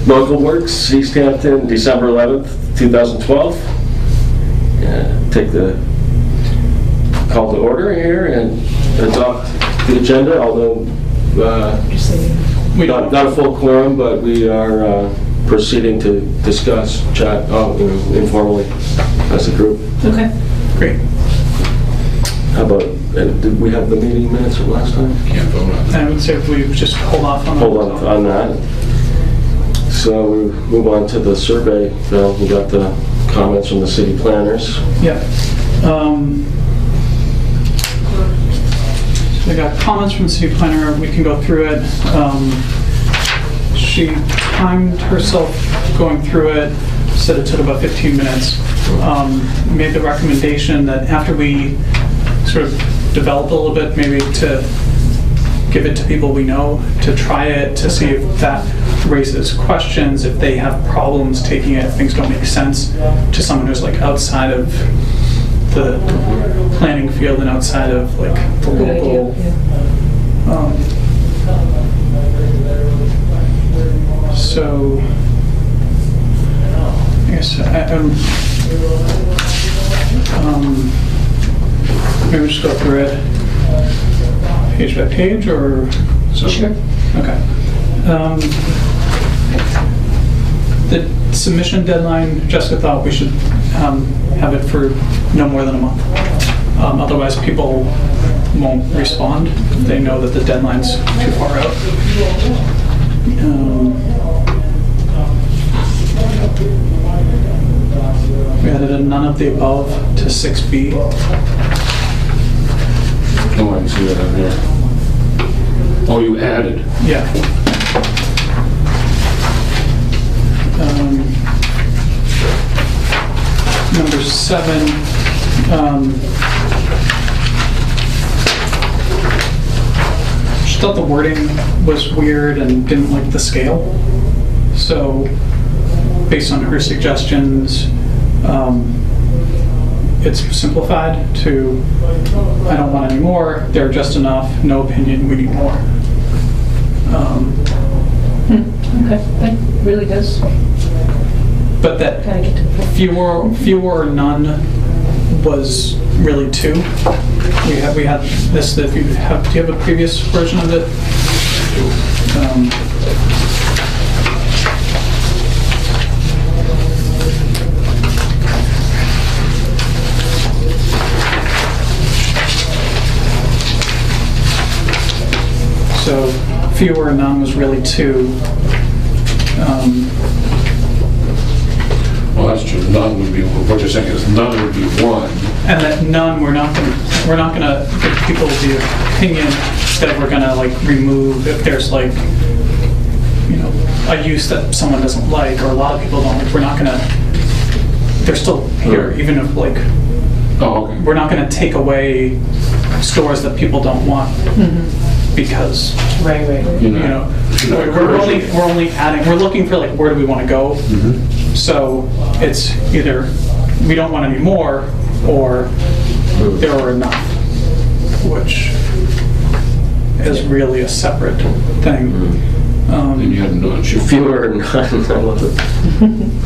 Local Works, Easthampton, December 11th, 2012. Take the call to order here and adopt the agenda, although not a full quorum, but we are proceeding to discuss, chat informally as a group. Okay, great. How about, did we have the meeting minutes from last time? Can't vote on that. I would say if we just hold off on that. Hold on that. So we move on to the survey. We got the comments from the city planners. Yeah. So we got comments from the city planner. We can go through it. She timed herself going through it, said it took about 15 minutes. Made the recommendation that after we sort of develop a little bit, maybe to give it to people we know, to try it, to see if that raises questions, if they have problems taking it, if things don't make sense to someone who's like outside of the planning field and outside of like the local. So I guess maybe just go through it page by page, or Sure. okay. The submission deadline, Jessica thought we should have it for no more than a month. Otherwise, people won't respond. They know that the deadline's too far out. We added a none of the above to 6B. Oh, I can see that on here. Oh, you added. Yeah. Number 7. She thought the wording was weird and didn't like the scale. So, based on her suggestions, it's simplified to, I don't want any more, they're just enough, no opinion, we need more. Okay, that really does But that kind of get to the point. fewer or none was really 2. We had this, if you have, do you have a previous version of it? So fewer or none was really 2. Well, that's true. None would be, what you're saying is none would be 1. And that none, we're not gonna give people the opinion that we're gonna like remove if there's like, you know, a use that someone doesn't like or a lot of people don't like. We're not gonna, they're still here, even if like, Oh, okay. we're not gonna take away stores that people don't want because, Right. you know, we're only adding, we're looking for like, where do we wanna go? So it's either we don't want any more or there are enough, which is really a separate thing. And you had none. Fewer or none, I love it.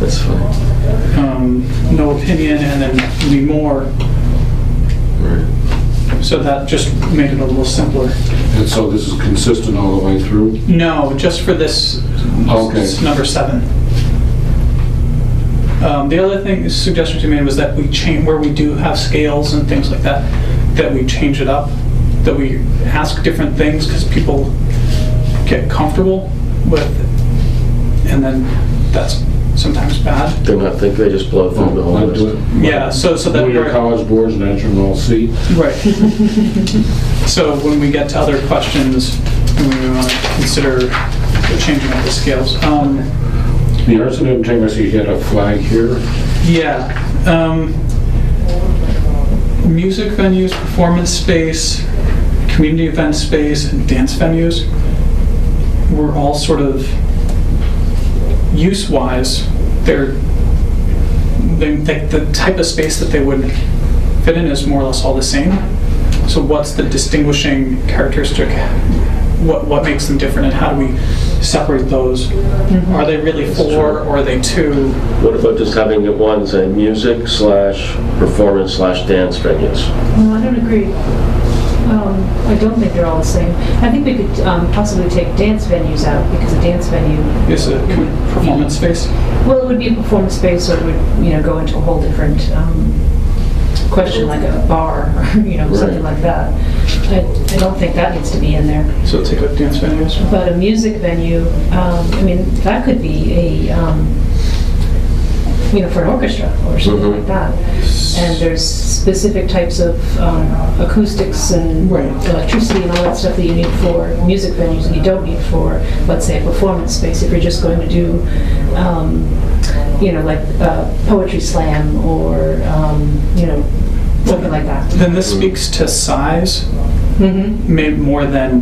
That's fine. No opinion and then need more. Right. So that just made it a little simpler. And so this is consistent all the way through? No, just for this, Okay. number 7. The other thing, suggestions you made was that we change, where we do have scales and things like that, that we change it up, that we ask different things because people get comfortable with, and then that's sometimes bad. They're not think they just blow through the whole I'd do list. it. Yeah, so that Your college boards and enter and all C. right. So when we get to other questions, we want to consider changing up the scales. The arts and integrity, you had a flag here. Yeah. Music venues, performance space, community event space, and dance venues were all sort of use-wise. The type of space that they would fit in is more or less all the same. So what's the distinguishing characteristic? What makes them different, and separate those. Are they really four or are they two? What about just having it one, say, music slash performance slash dance venues? No, I don't agree. I don't think they're all the same. I think we could possibly take dance venues out because a dance venue, Is it performance space? well, it would be a performance space, or it would, go into a whole different question, like a bar, or something like that. I don't think that needs to be in there. So take out dance venues. But a music venue, that could be a, for an orchestra or something like that. And there's specific types of acoustics and Right. electricity and all that stuff that you need for music venues and you don't need for, let's say, a performance space if you're just going to do, like poetry slam or, something like that. Then this speaks to size, maybe more than,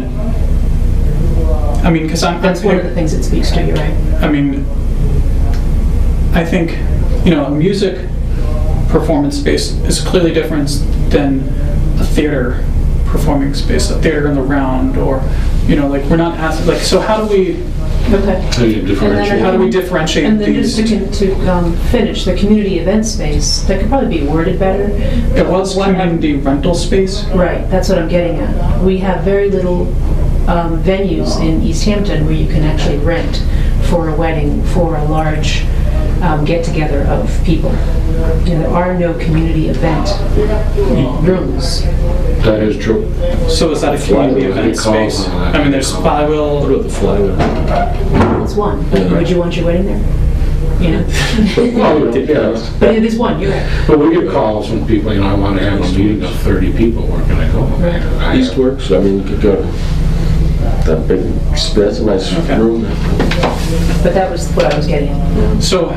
because That's one of the things it speaks to, you're right. I think, a music performance space is clearly different than a theater performing space, a theater in the round, or, we're not asking, so how do we Okay. How do you differentiate? How do we differentiate And then these? just to finish, the community event space, that could probably be worded better. It was community rental space. Right, that's what I'm getting at. We have very little venues in Easthampton where you can actually rent for a wedding, for a large get-together of people. There are no community event rooms. That is true. So is that a community Flywheel, event we call space? it. There's What Flywheel. about the flywheel? It's one. Would you want your wedding there? Well, yeah. But it is one, you're right. But we get calls from people, I want to have a meeting of 30 people, where can I go? Eastworks, you could go to that big, that's a nice room. But that was what I was getting at. So,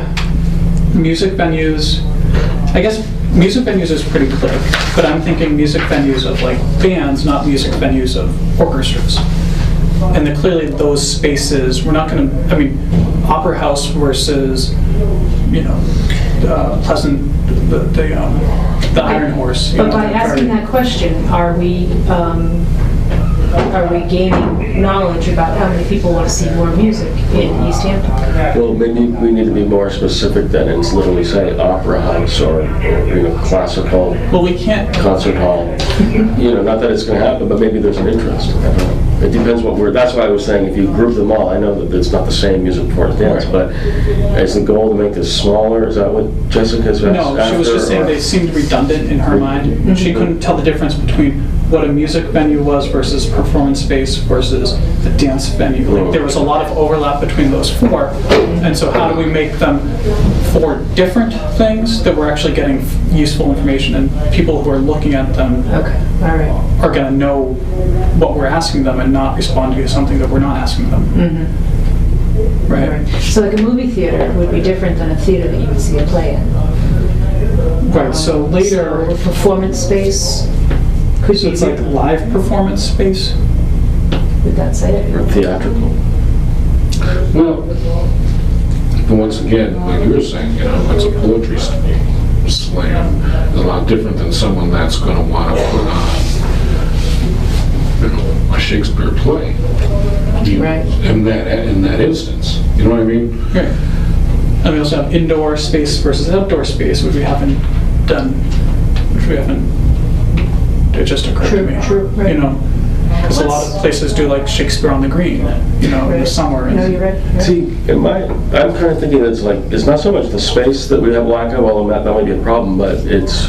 music venues, I guess music venues is pretty clear, but I'm thinking music venues of like bands, not music venues of orchestras. And clearly those spaces, we're not going to, Opera House versus, Pleasant, the Iron Horse. But by asking that question, are we gaining knowledge about how many people want to see more music in Easthampton? Well, maybe we need to be more specific than it's literally say opera house or, classical Well, we can't, concert hall. Not that it's going to happen, but maybe there's an interest. I don't know. It depends that's why I was saying if you group them all, I know that it's not the same music performance dance, but is the goal to make this smaller? Is that what Jessica's after? no, she was just saying they seemed redundant in her mind. And she couldn't tell the difference between what a music venue was versus performance space versus a dance venue. There was a lot of overlap between those four. And so how do we make them four different things that we're actually getting useful information and people who are looking at them Okay, all right. are going to know what we're asking them and not respond to something that we're not asking them. All right. So like a movie theater would be different than a theater that you would see a play in. Right, so later, So a performance space could so be, it's like live performance space? would that say it? Or theatrical. Well, but once again, like you were saying, it's a poetry slam. It's a lot different than someone that's going to want to put on, a Shakespeare play. Right. In that instance, you know what I mean? Right. And we also have indoor space versus outdoor space, which we haven't done, it just occurred to me. True, right. Because a lot of places do like Shakespeare on the Green, in the summer. No, you're right. See, I'm kind of thinking it's not so much the space that we have lack of, although that might be a problem, but it's,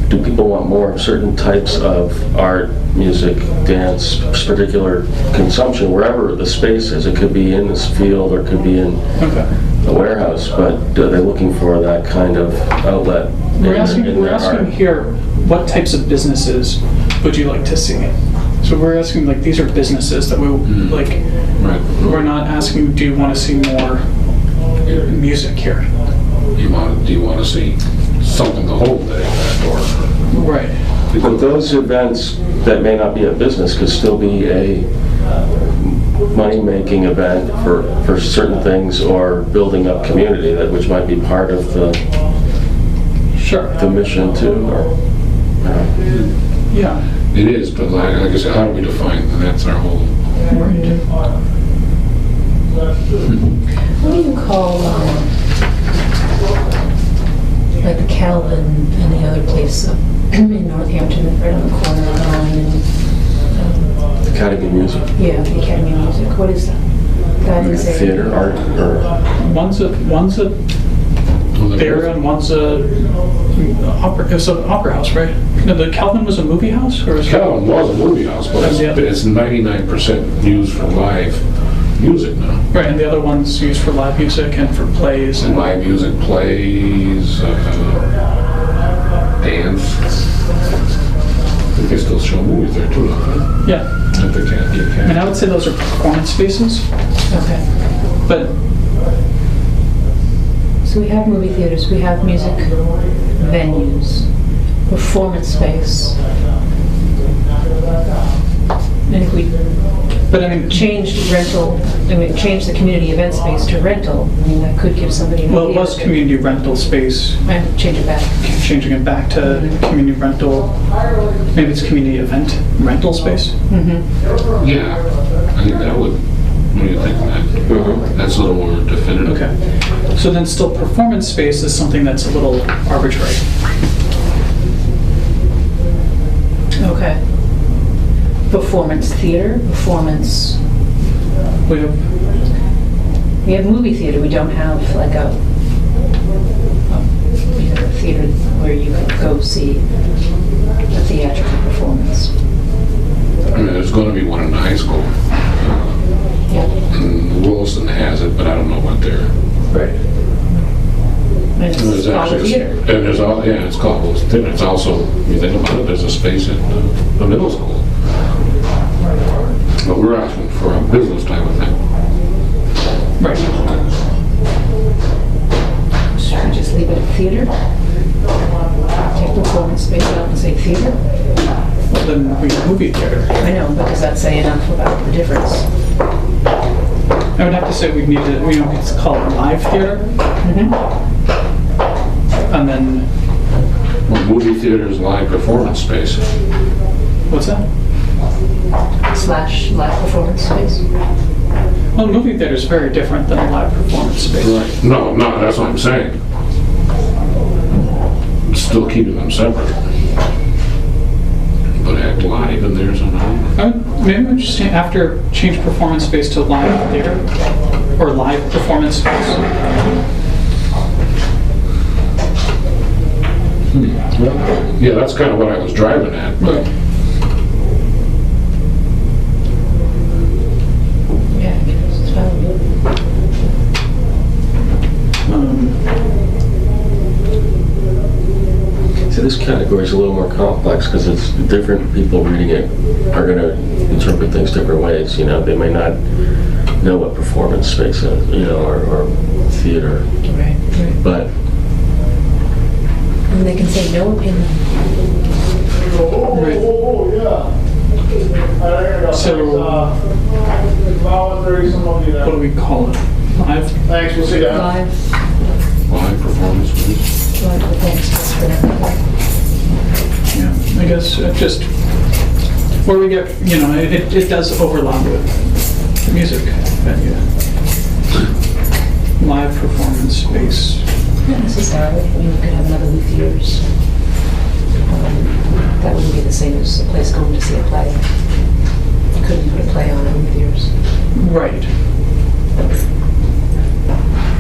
do people want more of certain types of art, music, dance, particular consumption, wherever the space is? It could be in this field or it could be in a warehouse, but are they looking for that kind of outlet We're in asking their art? here, what types of businesses would you like to see? So we're asking, these are businesses that we, Right. we're not asking, do you want to see more music here? Do you want to see something the whole day or? Right. But those events that may not be a business could still be a money-making event for certain things or building up community, which might be part of the mission too. Yeah. It is, but like I said, how do we define? And that's our whole. What do you call, like the Calvin and the other place up in Northampton, right on the corner of the line? And, Academy of Music. yeah, the Academy of Music. What is that? That is a Theater, art, or One's a there and one's a opera. It's an opera house, right? No, the Calvin was a movie house, or is Calvin was a movie house, but it's 99% used for live music now. right? And the other one's used for live music and for plays and Live music, plays, dance. I think they still show movies there too, don't they? yeah. If they can't, you I mean, I can't. would say those are performance spaces, okay. but So we have movie theaters, we have music venues, performance space. And if we I mean, changed rental, change the community event space to rental, I mean, that could give somebody an well, it idea. was community rental space. And change it back. Changing it back to community rental. Maybe it's community event rental space. Mm-hmm. Yeah, I think that would, what do you think, Matt? That's a little more definitive. Okay. So then still performance space is something that's a little arbitrary. Okay. Performance theater, performance, We have we have movie theater, we don't have like a theater where you could go see a theatrical performance. I mean, there's going to be one in the high school. Yeah. And Williston has it, but I don't know what they're. right. And And it's all a theater. And there's all, yeah, it's called Williston Theater. It's also, when you think about it, there's a space in the middle school. But we're asking for a business type of thing. Right. Should we just leave it at theater? Take performance space out and say theater? Well, then we have movie theater. I know, but does that say enough about the difference? I would have to say we need to, it's called live theater, Mm-hmm. and then, Well, movie theater is live performance space. what's that? Slash live performance space? Well, movie theater is very different than a live performance space. Right. No, that's what I'm saying. Still keeping them separate. But act live in there somehow. Maybe we just change performance space to live theater, or live performance space. Well, yeah, that's kind of what I was driving at, but Yeah, I guess it's valid. see, this category is a little more complex because it's different people reading it are going to interpret things different ways. They may not know what performance space is, or theater, Right, right. but And they can say no opinion. Right. So, what do we call it? Live? Thanks, we'll see you. Live, live performance space. live performance space for now. Yeah, I guess just where we get, it does overlap with the music venue. Live performance space. Not necessarily. I mean, you could have another movie theaters. That wouldn't be the same as a place going to see a play. You couldn't put a play on in movie theaters. Right.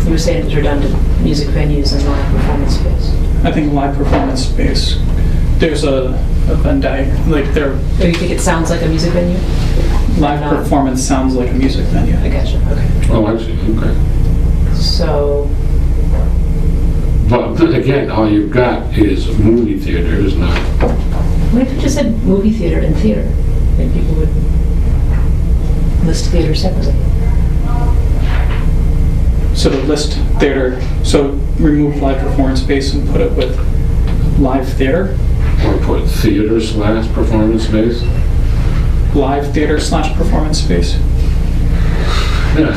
You were saying it was redundant, music venues and live performance space. I think live performance space, there's a Venn diagram, like Do you think it sounds like a music venue? live Not. performance sounds like a music venue. I gotcha, okay. Oh, I see, okay. So, But then again, all you've got is movie theater, is not. what if you just said movie theater and theater? Then people would list theater separately. So to list theater, so remove live performance space and put it with live theater? Or put theater / performance space. Live theater / performance space? Yeah.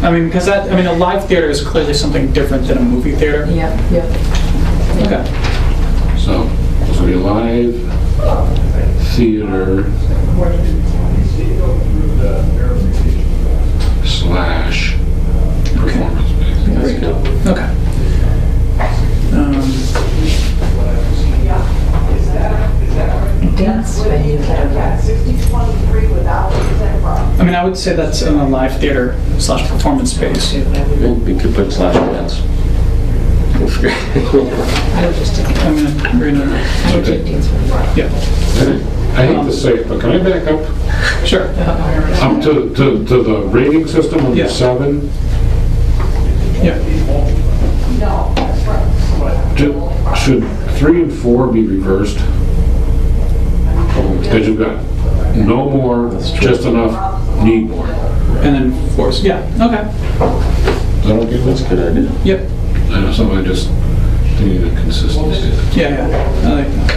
I mean, because a live theater is clearly something different than a movie theater. Yeah, yeah. Okay. So, be live theater slash performance space. That's good. Okay. Dance venue. I mean, I would say that's in a live theater / performance space. We could put slash dance. I would just take it. I mean, we're in a, I would take dance venue. yeah, I hate to say it, but can I back up? sure. To the rating system of Yeah. the 7? Yeah. Should 3 and 4 be reversed? Because you've got no more, just enough, need more. And then force, yeah, okay. Is that okay? That's a good idea. Yep, I know somebody just needed a consistency. yeah, I like that.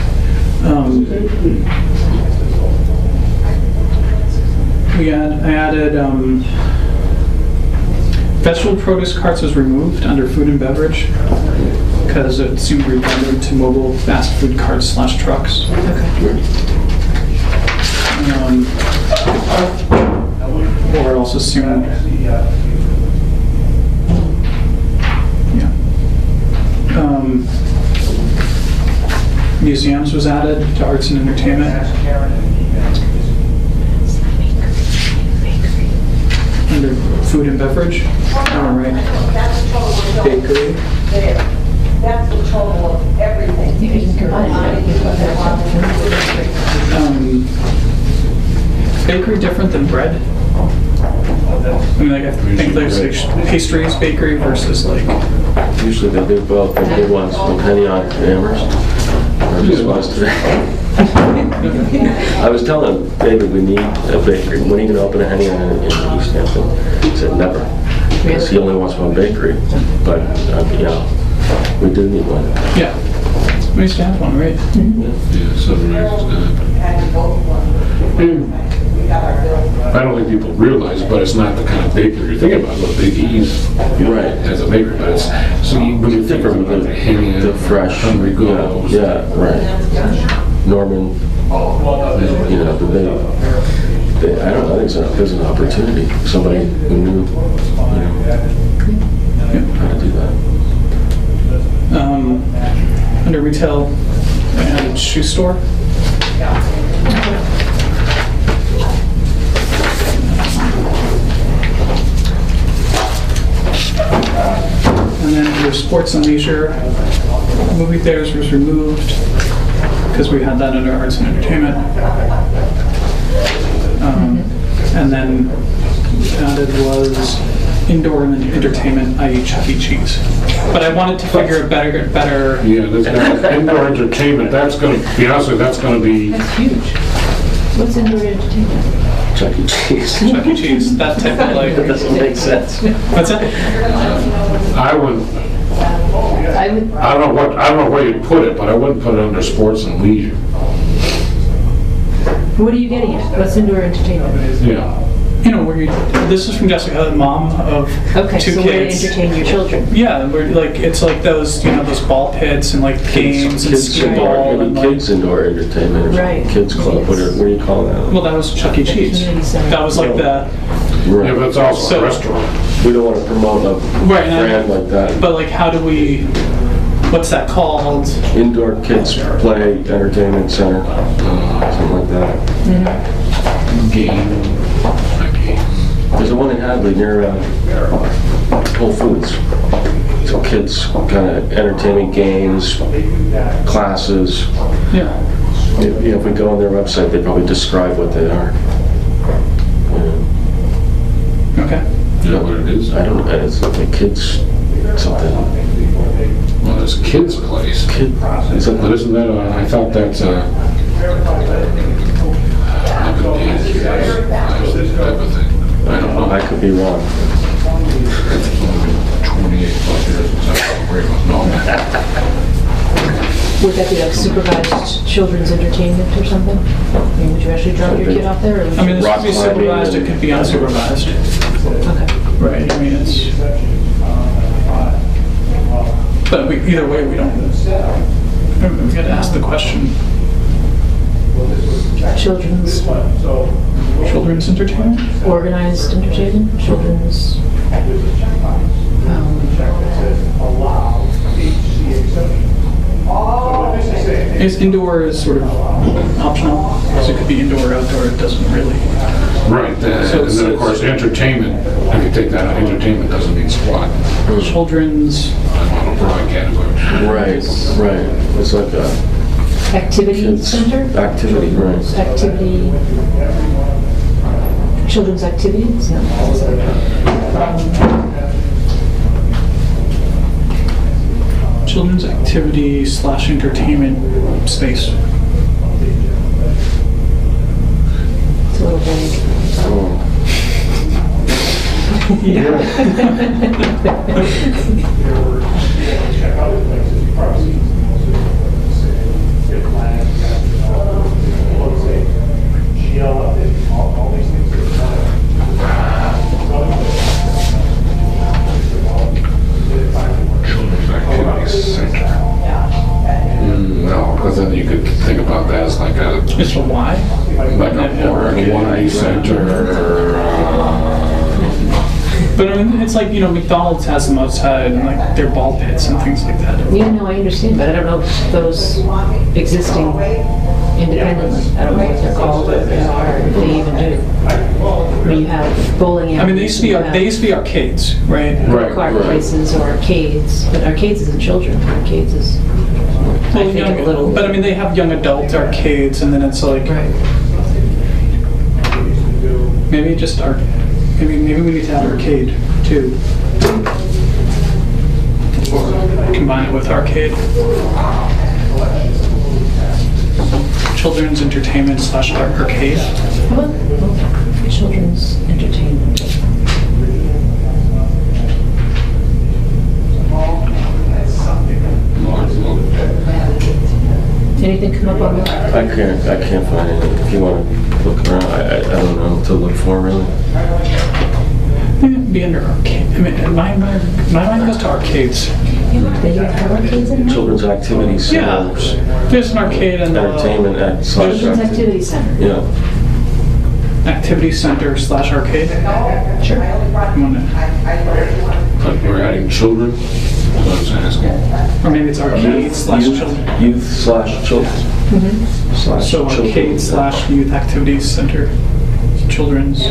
I added, vegetable produce carts was removed under food and beverage because it seemed redundant to mobile fast food carts / trucks. Or it also seemed, yeah. Museums was added to arts and entertainment. Under food and beverage, all right. Bakery. That's the total of everything. You can combine Bakery different than bread? I mean, like, I think there's like pastries, bakery versus like, Usually they do both. The big ones from Penny on Amherst. Or just was today. I was telling David we need a bakery. When are you going to open a Henny on in Easthampton? He said never. Because he only wants one bakery. But, we do need one. yeah. We used to have one, right? Yeah, Sunrise. I don't think people realize, but it's not the kind of bakery you're thinking about. Look, Big E's Right. as a bakery, but it's, so when you think Different about with Henny, the fresh. Hungry Ghost. Yeah, right. Norman, I don't know, there's an opportunity. Somebody who knew, how to do that. Under retail, I added shoe store. And then under sports and leisure, movie theaters was removed because we had that under arts and entertainment. And then added was indoor entertainment, i.e. Chuck E. Cheese. But I wanted to figure a better. Yeah, there's that indoor entertainment, that's gonna, to be honest with you, that's gonna be, That's huge. What's indoor entertainment? Chuck E. Cheese. Chuck E. Cheese, that type of like. That doesn't make sense. What's that? I wouldn't, I would, I don't know where you'd put it, but I wouldn't put it under sports and leisure. what are you getting at? What's indoor entertainment? Yeah. You know, where you, this is from Jessica, the mom of Okay, two so where to kids. entertain your children. Yeah, where like it's like those ball pits and like games and Kids indoor, skee-ball and maybe like. kids indoor entertainment or Right. something. Kids club, what do you call that? Well, that was Chuck E. Cheese. Community center. That was like the Right. Yeah, but it's also So- a restaurant. We don't want to promote a right. And brand like that. but like, how do we? What's that called? Indoor kids play entertainment center, something like that. Game. There's the one in Hadley near Whole Foods. So kids kind of entertainment games, classes. Yeah. If we go on their website, they probably describe what they are. Okay. You know what it is? I don't know. It's like a kids something. Well, it's a kid's place. Kid. It's But like isn't that, I thought that's type of thing. I don't know. I could be wrong. 28 plus years since I was worried about no. Would that be like supervised children's entertainment or something? I mean, would you actually drop your kid off there? Or would I mean, you- this Rock could be climbing supervised. It and- could be unsupervised. Okay. Right. I mean, it's. But either way, we don't. We got to ask the question. children's Children's entertainment? organized entertainment, children's, Is indoor is sort of optional, so it could be indoor or outdoor, it doesn't really. Right, and then of course, entertainment, if you take that out, entertainment doesn't mean squat. Children's, I'm on a broad category. Right, right. It's like a activity kids' center? activity, right. Activity, children's activities? No. children's activity / entertainment space. It's a little vague. Oh. Children's activities center. No, because then you could think about that as like a Mr. Y? one center. But I mean, it's like, McDonald's has them outside and like their ball pits and things like that. Yeah, no, I understand, but I don't know if those existing independently, I don't know what they're called, or if they are, if they even do. When you have bowling I mean, they used to alleys, be arcades, right? Right, cart right. places or arcades, but arcades isn't children, arcades is, I think a little. But I mean, they have young adult arcades, and then it's like Right. maybe just maybe we need to add arcade too. Combine it with arcade. Children's entertainment / arcade. How about children's entertainment? Anything come up on that? I can't find anything. If you want to look around, I don't know what to look for really. It'd be under arcade. I mean, my mind goes to arcades. They don't have arcades anymore? Children's activities Yeah, centers, there's an arcade and entertainment / Children's activity center. Yeah. activity center / arcade. Sure. I'm gonna- But we're adding children, that's what I was asking. Or maybe it's arcade / children. Youth / children. Slash So children. arcade / youth activities center, children's.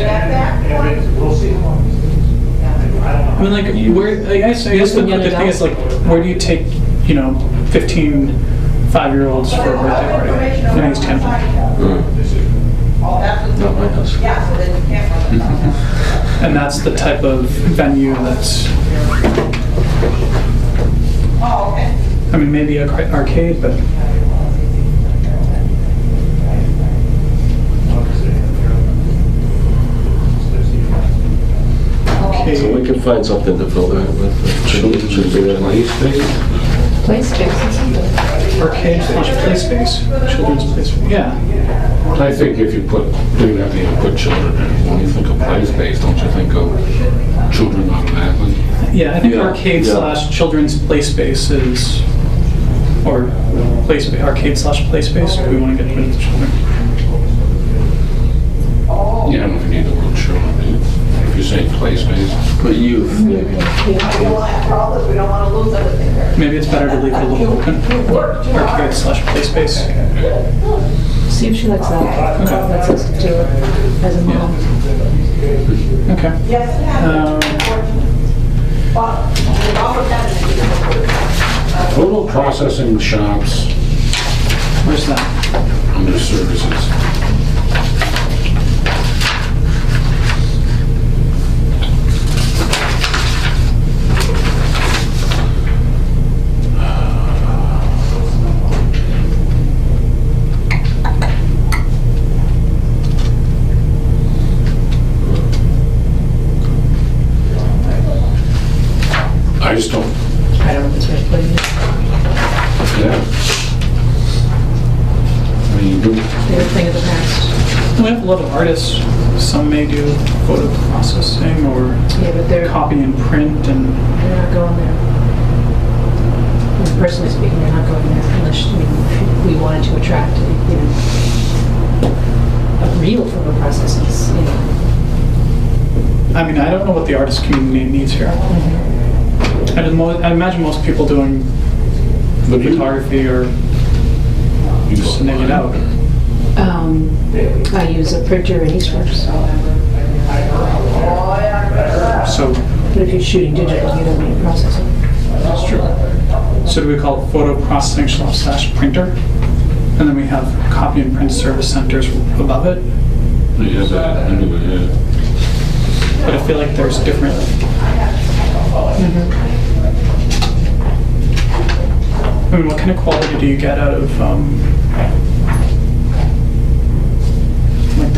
I mean, like, where, I guess the thing is, like, where do you take, 15 5-year-olds for a birthday party in Easthampton? Not my house. And that's the type of venue that's, I mean, maybe an arcade, but So we can find something to fill that with. Should be there. Play space? Play spaces. arcade / play space, children's play space, yeah. I think if you you have to even put children in. When you think of play space, don't you think of children automatically? Yeah, I think Yeah, arcade yeah. / children's play space is, or arcade / play space, we want to get rid of the children. Yeah, I don't know if you need the word children, do you? If you're saying play space. But youth, maybe. Maybe it's better to leave it a little open, arcade / play space. See if she likes that. Okay. Let's just do it as a mom. Okay. Total processing shops Where's that? under services. I just don't, I don't know if it's worth putting in. yeah. I mean, you do, They're a thing of the past. We have a lot of artists, some may do photo processing or Yeah, but they're copy and print and, not going there. Personally speaking, they're not going there unless, if we wanted to attract, real photo processes, you know. I mean, I don't know what the artist community needs here. I imagine most people doing But you- photography or you just sending it out. I use a printer in Eastworks, So but if you're shooting digital, you don't need a processor. that's true. So do we call it photo processing / printer? And then we have copy and print service centers above it. Yeah, but anyway, yeah. But I feel like there's different. I mean, what kind of quality do you get out of like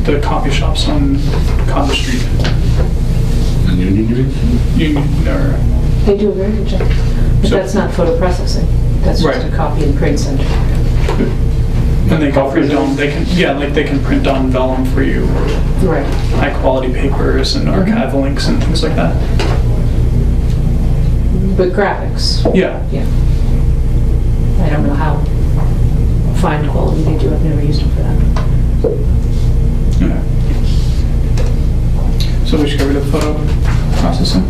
the coffee shops on Cottage Street? And Union, you mean? Or They do a very good job. But So- that's not photo processing. That's just Right. a copy and print center. and they can print on they can print on vellum for you, Right. high quality papers and archival links and things like that. But graphics, Yeah. yeah. I don't know how fine quality they do. I've never used them for that. Okay. So we should get rid of photo processing.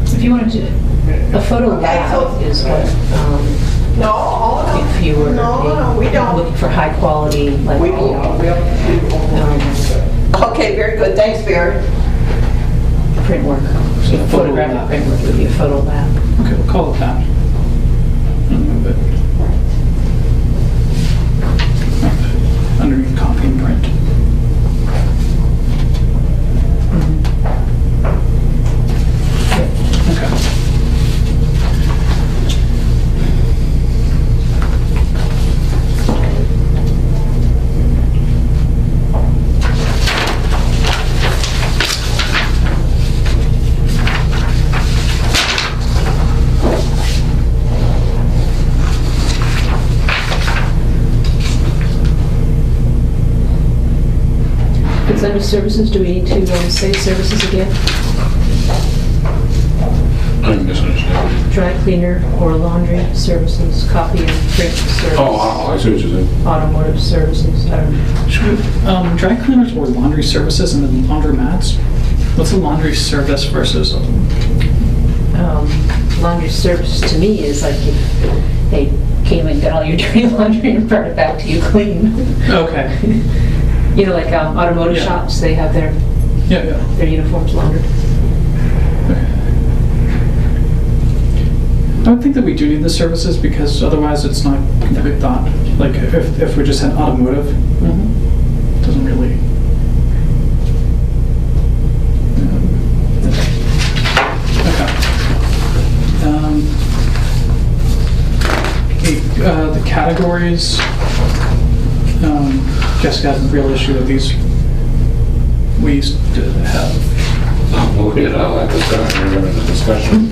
If you wanted to, a photo Okay, lab so- is what, No, if you were no, we don't. looking for high quality, like, We you know, Okay, very good, thanks, Barry. print work. So So photo photographic lab. print work would be a photo lab. Okay, we'll call it that. And move it. Up underneath copy and print. Okay. It's under services. Do we need to say services again? I'm misunderstanding. Dry cleaner or laundry services, copy and print service, Oh, I see what you're saying. automotive services. I don't know. Should we, dry cleaners or laundry services and then laundromats? What's a laundry service versus Laundry service to me is like if they came and got all your dirty laundry and brought it back to you clean. Okay. You know, like automotive Yeah. shops, they have their Yeah. uniforms laundered. I would think that we do need the services because otherwise it's not complete thought. Like if we just had automotive, it doesn't really. The categories. Jessica had a real issue with these. We used to have. Oh, we'll get all that discussion, we're in the discussion.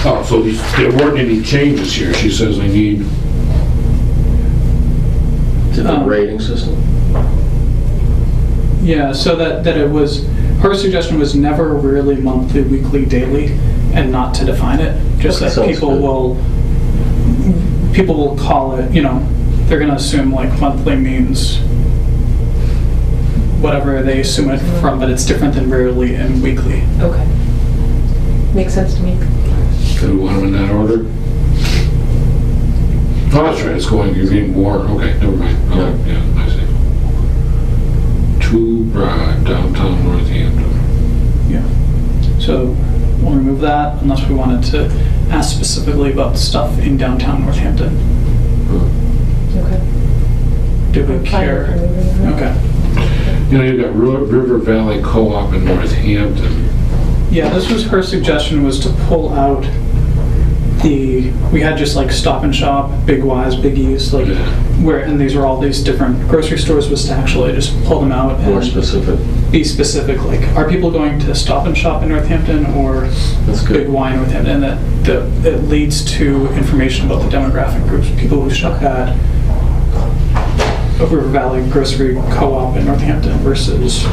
Oh, so there weren't any changes here, she says I need, To the rating system. Yeah, so that it was, her suggestion was never really monthly, weekly, daily, and not to define it. Just Okay, that sounds people good. will call it, they're gonna assume like monthly means whatever they assume it from, but it's different than rarely and weekly. Okay. Makes sense to me. do we want them in that order? Oh, that's right, it's going, you're getting more, okay, never mind. Okay, yeah, I see. 2 Broad, downtown Northampton. Yeah. So we'll remove that unless we wanted to ask specifically about stuff in downtown Northampton. Okay. Do we I'm fine care? with removing that. Okay. You know, you've got River Valley Co-op in Northampton. Yeah, this was her suggestion, was to pull out we had just like Stop and Shop, Big Y's, Big E's, like Yeah. and these are all these different grocery stores, was to actually just pull them out More and specific. be specific. Like, are people going to Stop and Shop in Northampton or That's Big good. Y in Northampton? And that it leads to information about the demographic groups, people who shop at River Valley Grocery Co-op in Northampton versus.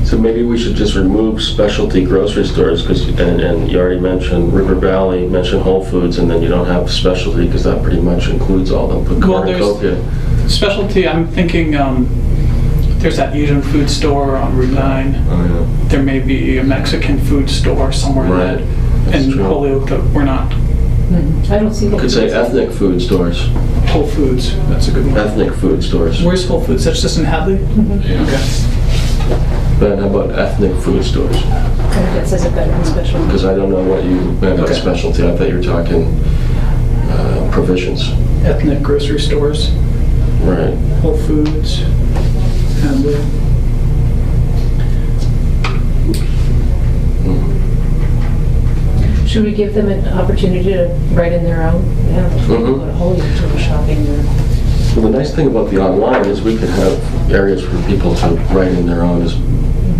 So maybe we should just remove specialty grocery stores, because, and you already mentioned River Valley, mentioned Whole Foods, and then you don't have specialty, because that pretty much includes all of them. Put Well, cornucopia. Specialty, I'm thinking there's that Asian food store on Route 9. Oh, yeah. There may be a Mexican food store somewhere Right. in That's that. In true. Holyoke, that we're not. I don't see. Could say ethnic food stores. Whole Foods, that's a good one. Ethnic food stores. Where's Whole Foods? That's just in Hadley? Yeah. Okay. But how about ethnic food stores? That says it better than specialty. Because I don't know what you meant by Okay. specialty. I thought you were talking provisions. Ethnic grocery stores, Right. Whole Foods, Hadley. Should we give them an opportunity to write in their own? Yeah, go to Holyoke to go shopping there. Well, the nice thing about the online is we can have areas for people to write in their own as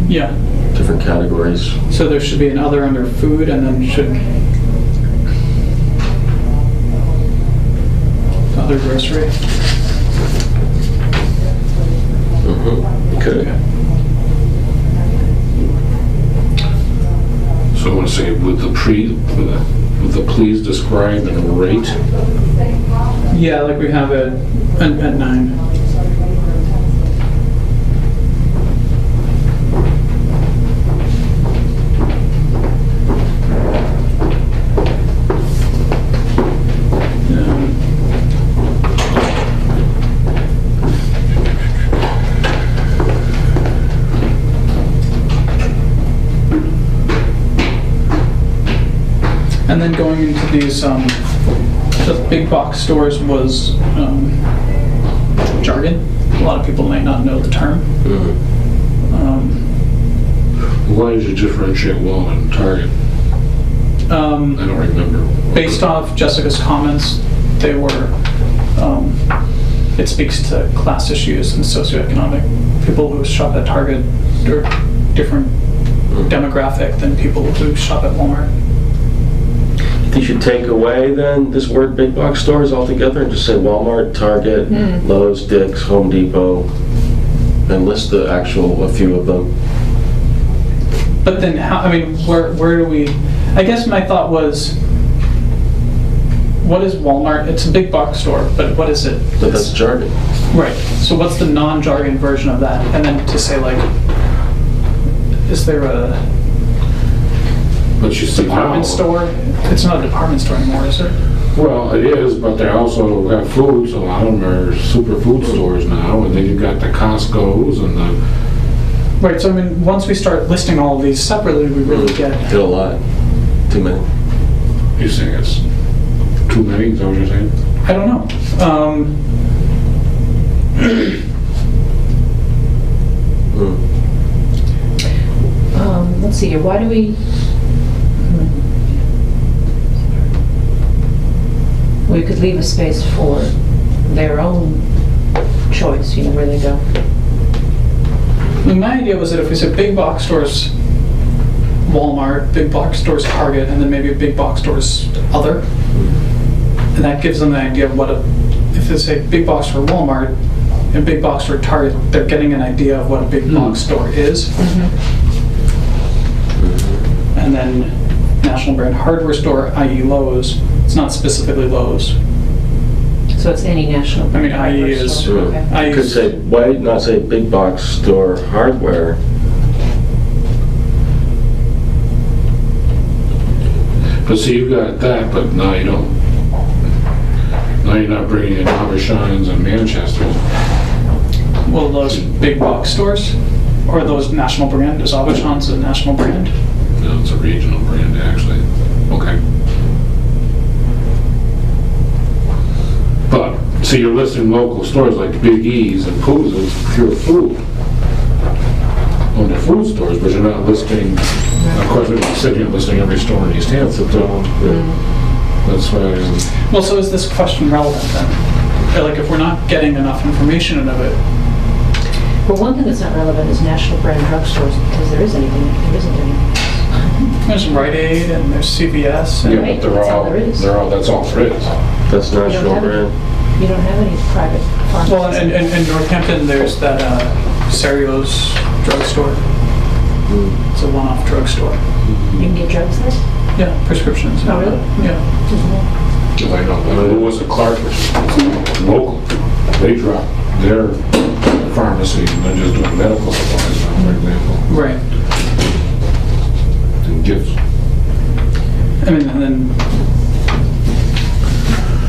Yeah, different categories. so there should be an other under food and then should other grocery. Okay. So I want to say with the please describe and rate. Yeah, like we have it at 9. And then going into these, the big box stores was jargon. A lot of people might not know the term. Why did you differentiate Walmart and Target? I don't remember. Based off Jessica's comments, they were, it speaks to class issues and socioeconomic. People who shop at Target are different demographic than people who shop at Walmart. You should take away then this word big box stores altogether and just say Walmart, Target, Lowe's, Dick's, Home Depot, and list the actual, a few of them. But then how, I mean, where do we, I guess my thought was, what is Walmart? It's a big box store, but what is it? But that's jargon. Right, so what's the non-jargon version of that? And then to say like, is there a But you see department now, store? It's not a department store anymore, is it? well, it is, but they also have foods. A lot of them are super food stores now, and then you've got the Costco's and the. Right, so I mean, once we start listing all of these separately, we really get, Did a lot. Too many. You saying it's too many? Is that what you're saying? I don't know. Let's see here, why do we? We could leave a space for their own choice, you know, where they go. I mean, my idea was that if we said big box stores, Walmart, big box stores, Target, and then maybe a big box stores other, and that gives them an idea of what a, if they say big box store Walmart and big box store Target, they're getting an idea of what a big box store is. And then national brand hardware store, i.e. Lowe's, it's not specifically Lowe's. So it's any national. I mean, IE is- Okay. I Could say, why not say big box store hardware? But see, you've got that, but now you don't. Now you're not bringing in Habershines and Manchester's. Well, those big box stores, or those national brand, is Avachan's a national brand? No, it's a regional brand, actually. Okay. But, see, you're listing local stores like Big E's and Pooza's, pure food. On the food stores, but you're not listing, of course, we're not sitting here listing every store in Easthampton, so that's why. Well, so is this question relevant then? Or, like, if we're not getting enough information out of it, Well, one thing that's not relevant is national brand drugstores, because there isn't any. there's Rite Aid and there's CVS and Yeah, Right, but they're that's all all, there is. that's all there is. That's national have brand. You don't have any private pharmacies. well, and in Northampton, there's that Serio's drugstore. It's a one-off drugstore. You can get drugs there? Yeah, prescriptions. Oh, really? Yeah. I know, it was a Clark, which is local. They dropped their pharmacy and they're just doing medical supplies now, for example, Right. and gifts. I mean, and then,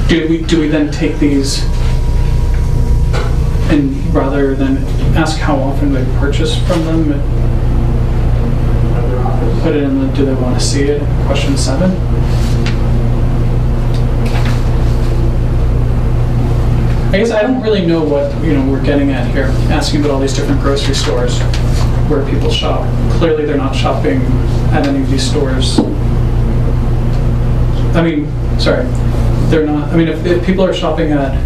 do we then take these and rather than ask how often they purchase from them, put it in the, do they want to see it, question 7? I guess I don't really know what, we're getting at here, asking about all these different grocery stores where people shop. Clearly, they're not shopping at any of these stores. I mean, sorry, they're not, I mean, if people are shopping at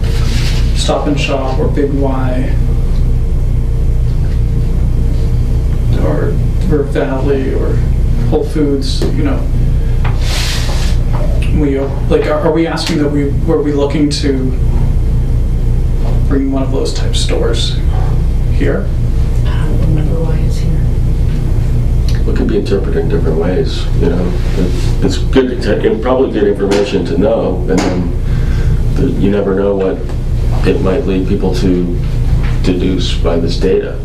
Stop and Shop or Big Y or River Valley or Whole Foods, are we asking that were we looking to bring one of those type stores here? I don't remember why it's here. It could be interpreted in different ways, It's good, probably good information to know, and then you never know what it might lead people to deduce by this data.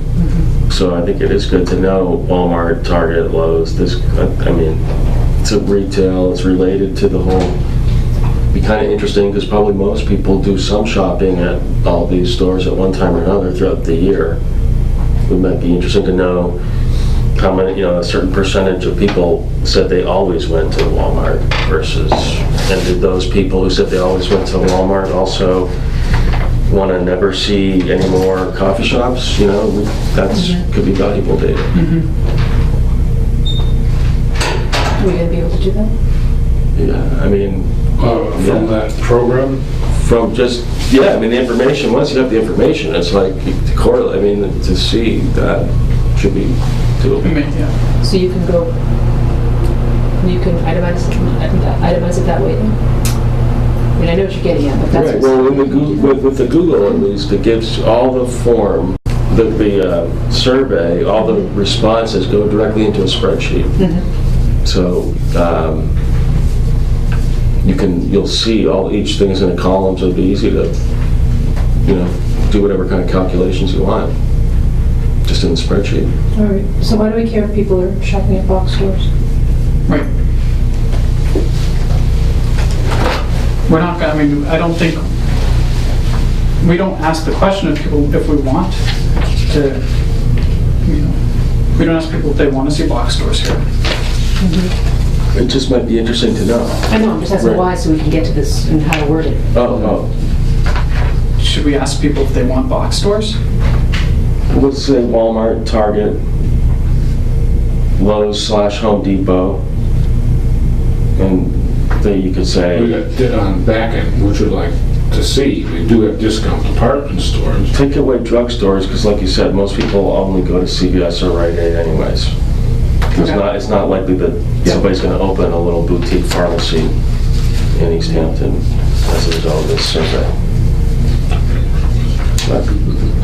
So I think it is good to know Walmart, Target, Lowe's, it's a retail, it's related to the whole, be kind of interesting because probably most people do some shopping at all these stores at one time or another throughout the year. It might be interesting to know how many, a certain percentage of people said they always went to Walmart versus, and did those people who said they always went to Walmart also want to never see any more coffee shops? That's could be valuable data. Are we going to be able to do that? Yeah, From that program? from just, the information, once you have the information, it's like to correlate, to see that should be doable. Yeah. So you can go, you can itemize it that way then? I know what you're getting at, but that's... Right, well, with the Google at least, it gives all the form, the survey, all the responses go directly into a spreadsheet. So you'll see each thing is in a column, so it'll be easy to, do whatever kind of calculations you want, just in the spreadsheet. All right, so why do we care if people are shopping at box stores? Right. We're not, I don't think, we don't ask the question of people if we want to, we don't ask people if they want to see box stores here. It just might be interesting to know. I know, I'm just asking why, so we can get to this and how to word it. Oh. Should we ask people if they want box stores? Let's say Walmart, Target, Lowe's/Home Depot, and then you could say... We got on back end, which would like to see. We do have discount department stores. Take away drugstores, because like you said, most people only go to CVS or Rite Aid anyways. It's not likely that somebody's going to open a little boutique pharmacy in Easthampton as a result of this survey.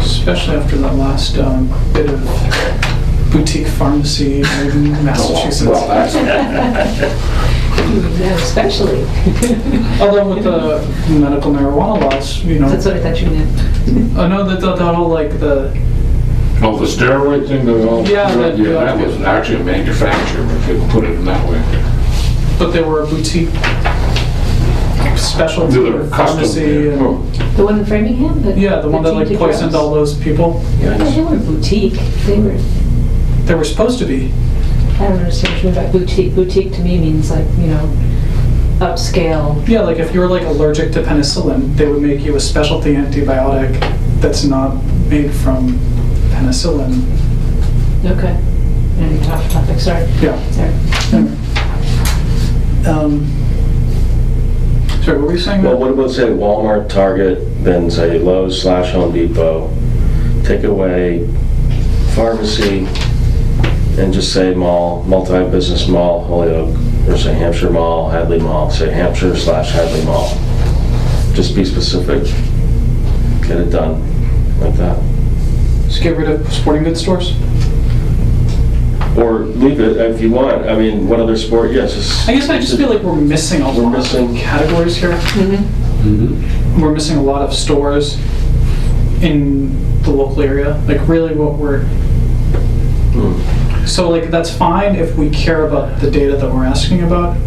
Especially after that last bit of boutique pharmacy in Massachusetts. Yeah, especially. Although with the medical marijuana laws, That's what I thought you meant. I know that whole like the... Oh, the steroid thing? That was actually a manufacturer, if you put it in that way. But they were a boutique specialty They were custom, pharmacy. The one in Framingham? The one that like poisoned all those people. Yeah, they weren't boutique. They were supposed to be. I don't understand what you mean by boutique. Boutique to me means like, upscale. Yeah, like if you were like allergic to penicillin, they would make you a specialty antibiotic that's not made from penicillin. Okay. And off topic, sorry. Yeah. Sorry. Sorry, what were you saying? Well, what about say Walmart, Target, then say Lowe's/Home Depot, take away pharmacy, and just say mall, multi-business mall, Holyoke, or say Hampshire Mall, Hadley Mall, say Hampshire/Hadley Mall. Just be specific. Get it done like that. Just get rid of sporting goods stores? Or leave it if you want. What other sport? Yes. I guess I just feel like we're missing a lot of categories here. We're missing a lot of stores. in the local area. Like really what we're, so like that's fine if we care about the data that we're asking about,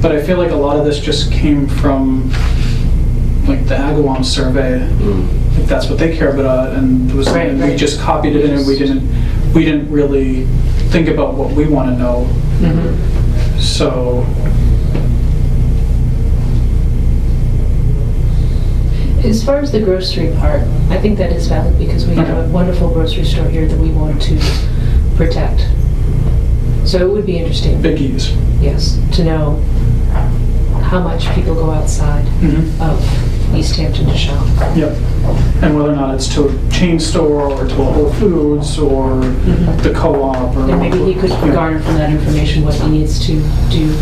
but I feel like a lot of this just came from like the Agawam survey. Like that's what they care about, and it was, Right, and right. we just copied it in, and we didn't really think about what we want to know. So As far as the grocery part, I think that is valid because we have a wonderful grocery store here that we want to protect. So it would be interesting, big E's. yes, to know how much people go outside of Easthampton to shop. Yep. And whether or not it's to a chain store or to a Whole Foods or the co-op or. And maybe he could Yeah. garner from that information what he needs to do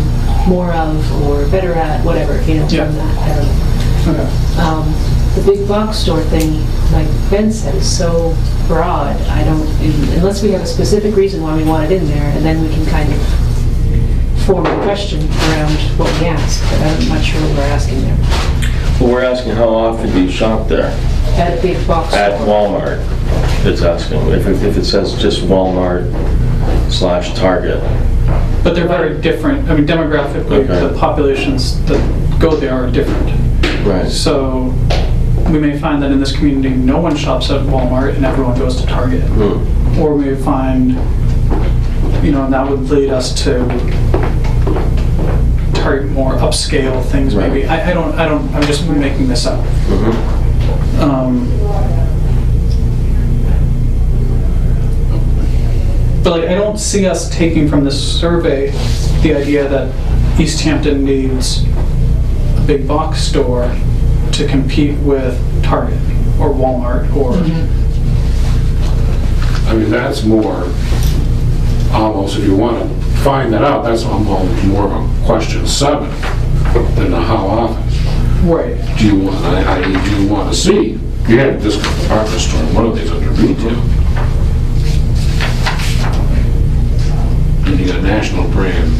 more of or better at, whatever, you know, Yeah. from that. I don't know. Okay. The big box store thing, like Ben said, is so broad. I don't, unless we have a specific reason why we want it in there, and then we can kind of form a question around what we ask, but I'm not sure what we're asking there. Well, we're asking how often do you shop there? At a big box store. At Walmart, it's asking. If it says just Walmart/Target. But they're very different. I mean, demographically, Okay. the populations that go there are different. Right. So we may find that in this community, no one shops at Walmart and everyone goes to Target. Or we may find, you know, and that would lead us to target more upscale things maybe. Right. I'm just making this up. But like, I don't see us taking from this survey the idea that Easthampton needs a big box store to compete with Target or Walmart or. I mean, that's more, almost, if you want to find that out, that's almost more of a question 7 than a how often. Right. Do you want, i.e., do you want to see, you had a discount department store, one of these under retail. And you got national brand.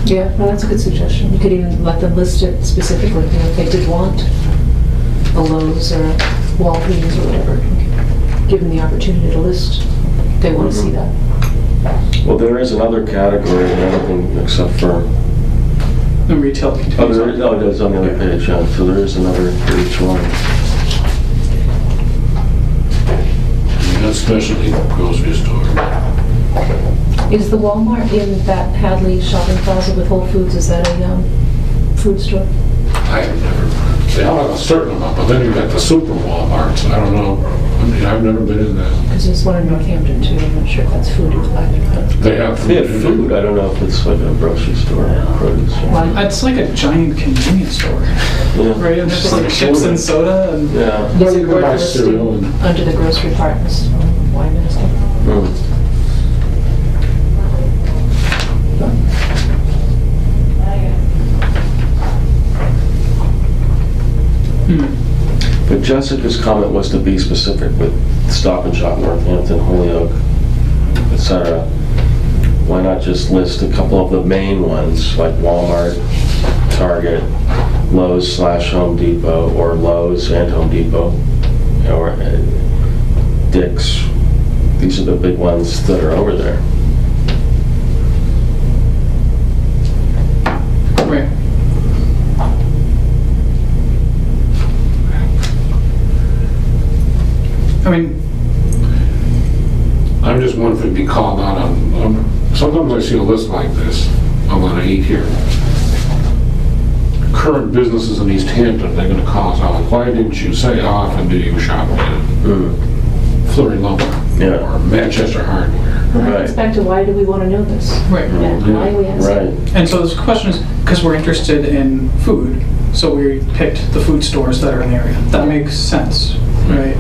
Yeah, well, that's a good suggestion. You could even let them list it specifically, you know, if they did want a Lowe's or a Walgreens or whatever. Give them the opportunity to list. They want to see that. Well, there is another category and everything except for, The retail it is on the other page, yeah. So there is another for each one. You got specialty grocery store. Is the Walmart in that Hadley shopping plaza with Whole Foods, is that a food store? I have never, they all have a certain amount, but then you've got the super Walmarts, I don't know. I mean, I've never been in that. Because there's one in Northampton too, I'm not sure if that's food or what. They have They have food, I don't know if it's like a grocery store, produce. Well, It's like a giant convenience store, Yeah. right? And it's just like chips and soda and. Yeah. Is it you can worth buy listing cereal and- under the grocery part, Ms. Weinmaster? But Jessica's comment was to be specific with Stop and Shop Northampton, Holyoke, etc. Why not just list a couple of the main ones like Walmart, Target, Lowe's/Home Depot, or Lowe's and Home Depot, or Dick's. These are the big ones that are over there. Right. I mean, I'm just wondering if it'd be called out on, sometimes I see a list like this, I'm gonna eat here. Current businesses in Easthampton, they're gonna call us out, why didn't you say how often do you shop at Flurry Lumber? Yeah. Or Manchester Hardware? Right. It's back to why do we want to know this? right. Yeah, why are we asking? Right. And so this question is, because we're interested in food, so we picked the food stores that are in the area. That makes sense, right?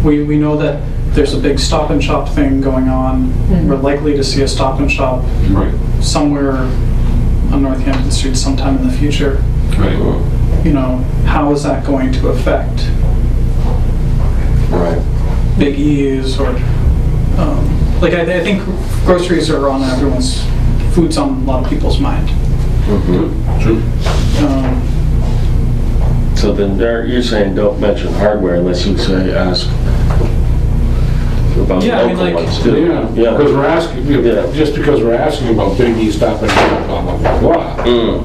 We know that there's a big Stop and Shop thing going on. We're likely to see a Stop and Shop Right, somewhere on Northampton Street sometime in the future. right. You know, how is that going to affect Right. Big E's or, like I think groceries are on everyone's, food's on a lot of people's mind. True. So then you're saying don't mention hardware unless you say ask about Yeah, I mean, local like- ones too. Yeah, because we're asking, Yeah. just because we're asking about Big East Stop and Shop, blah, blah, blah, blah. Mm.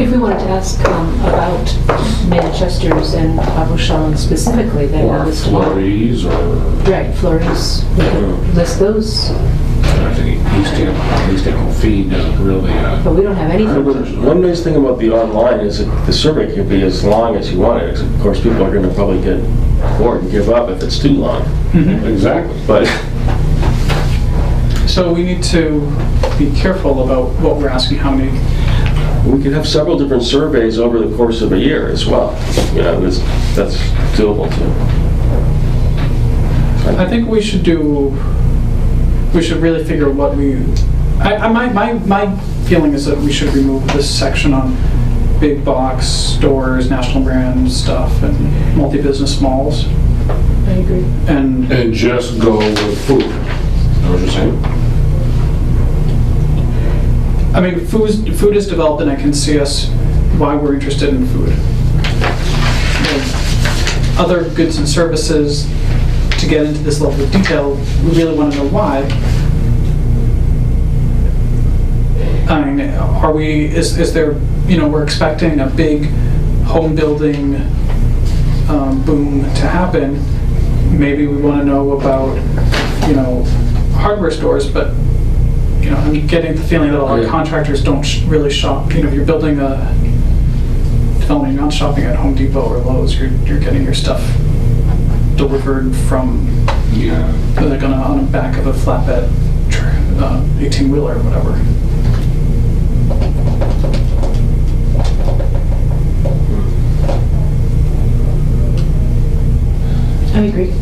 If we wanted to ask about Manchester's and Abouchon specifically, then Or we'll list Florries, or, Right, Florence, we could list those, I think Easthampton Feed doesn't really, but we don't have anything. One nice thing about the online is that the survey can be as long as you want it. Of course, people are going to probably get bored and give up if it's too long. exactly. But So we need to be careful about what we're asking, how many. we could have several different surveys over the course of a year as well. You know, that's doable too. I think we should really figure out what my feeling is that we should remove this section on big box stores, national brand stuff, and multi-business malls. I agree. And just go with food. Is that what you're saying? I mean, food is developed, and I can see us why we're interested in food. Other goods and services, to get into this level of detail, we really want to know why. I mean, is there, we're expecting a big home building boom to happen. Maybe we want to know about, hardware stores, but I'm getting the feeling that a lot of contractors don't really shop. If you're building a development, you're not shopping at Home Depot or Lowe's. You're getting your stuff delivered from like on the back of a flatbed 18-wheeler or whatever. I agree.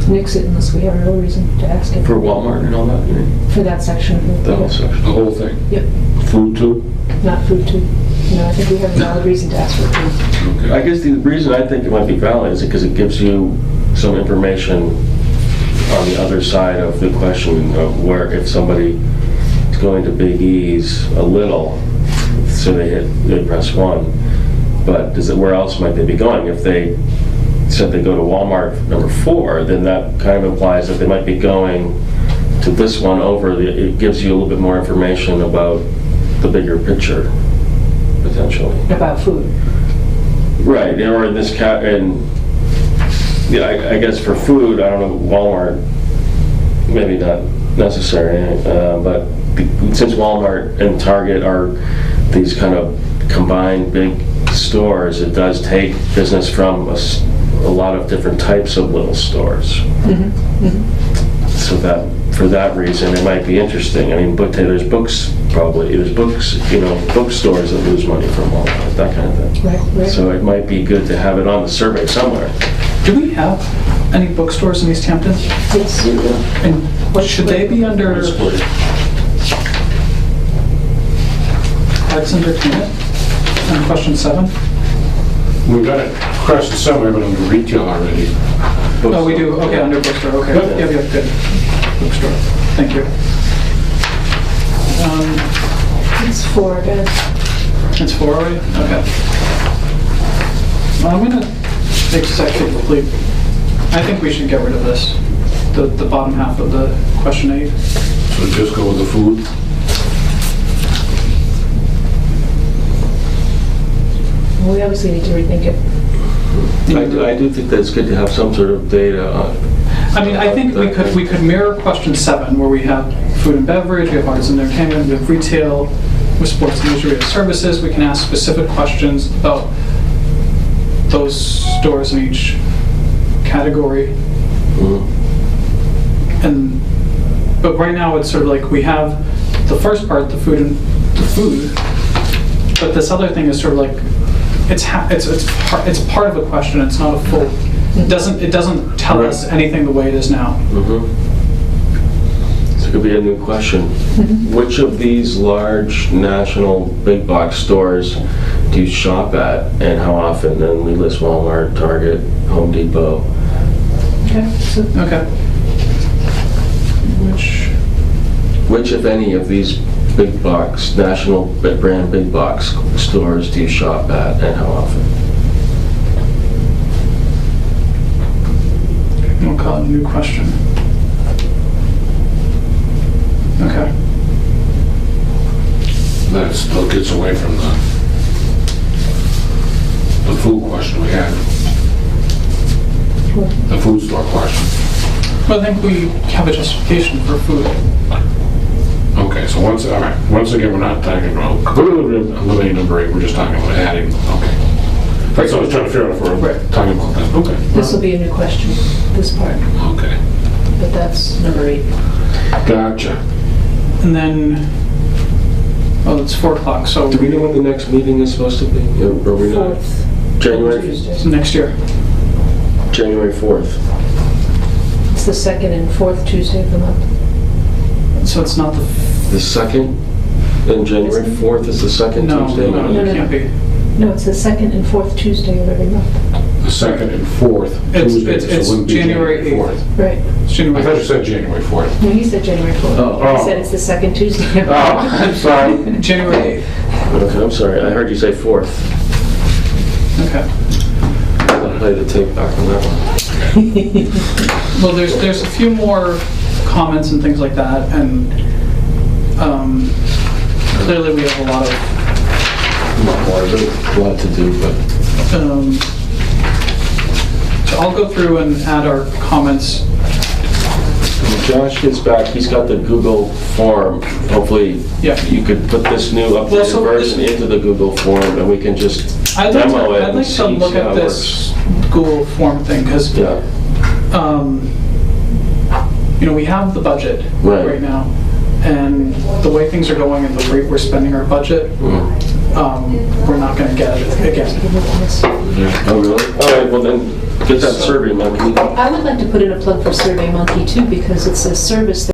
Nix it unless we have a real reason to ask it. For Walmart and all that, you mean? For that section of The whole yeah. section. The whole thing? Yep, Food too? not food too. No, I think we have a valid reason to ask for food. Okay. I guess the reason I think it might be valid is because it gives you some information on the other side of the question of where, if somebody is going to Big E's a little, so they press 1, but where else might they be going? If they said they go to Walmart number 4, then that kind of implies that they might be going to this one over. It gives you a little bit more information about the bigger picture, potentially. About food. Right, or in this I guess for food, I don't know, Walmart, maybe not necessary, but since Walmart and Target are these kind of combined big stores, it does take business from a lot of different types of little stores. So that, for that reason, it might be interesting. I mean, there's books, probably, there's books, bookstores that lose money from Walmart, that kind of thing. Right. So it might be good to have it on the survey somewhere. Do we have any bookstores in Easthampton? Yes. And should they be under arts and entertainment? On question 7? We got it, question 7, but under retail already. Oh, we do, okay, under bookstore, okay. Yep. Yep, good. Bookstore, thank you. It's 4, guys. It's 4 already? Okay. Well, I'm gonna make this actually complete. I think we should get rid of this, the bottom half of the question 8. So just go with the food? We obviously need to rethink it. I do think that it's good to have some sort of data on. I mean, I think we could mirror question 7, where we have food and beverage, we have arts and entertainment, we have retail, with sports and leisure, we have services. We can ask specific questions about those stores in each category. But right now it's sort of like we have the first part, the food, but this other thing is sort of like it's part of a question. It's not a full. It doesn't tell us anything the way it is now. So it could be a new question. Which of these large national big box stores do you shop at, and how often? And we list Walmart, Target, Home Depot. Okay. Which, if any, of these big box, national brand big box stores do you shop at, and how often? We'll call it a new question. Okay. That still gets away from the food question we had. The food store question. Well, I think we have a justification for food. Okay, so all right, once again, we're not talking about completely eliminating number 8, we're just talking about adding, okay. That's what I was trying to figure out if we're Right. talking about that, okay. This will be a new question, this part, Okay, but that's number 8. gotcha. And then, oh, it's 4 o'clock, so Do we know when the next meeting is supposed to be? Are we not? 4th. January? it's next year. January 4th. It's the 2nd and 4th Tuesday of the month. So it's not the, The 2nd, and January 4th is the second no, Tuesday? no, No, it no, can't be. No, it's the 2nd and 4th Tuesday of every month. The 2nd and 4th It's- Tuesday, it's- so it it's wouldn't be January 8th. 4th. Right. It's I January. thought you said January 4th. No, he said January 4th. Oh. He said it's the 2nd Tuesday of every Oh, month. I'm sorry. January Okay, I'm sorry, I heard you say 4th. 8th. Okay. I'll play the tape back on that one. Well, there's a few more comments and things like that, and clearly we have a lot of, Not more, there's a lot to do, but so I'll go through and add our comments. when Josh gets back, he's got the Google form. Hopefully, Yeah. you could put this new Well, updated so version into the Google form, and we can just I'd like demo it to, I'd and like see to look how at it this Google form thing, because, Yeah, we have the budget Right. right now, and the way things are going and the rate we're spending our budget, we're not going to get it again. oh really? All right, well then, get that Survey Monkey. I would like to put in a plug for SurveyMonkey too, because it's a service that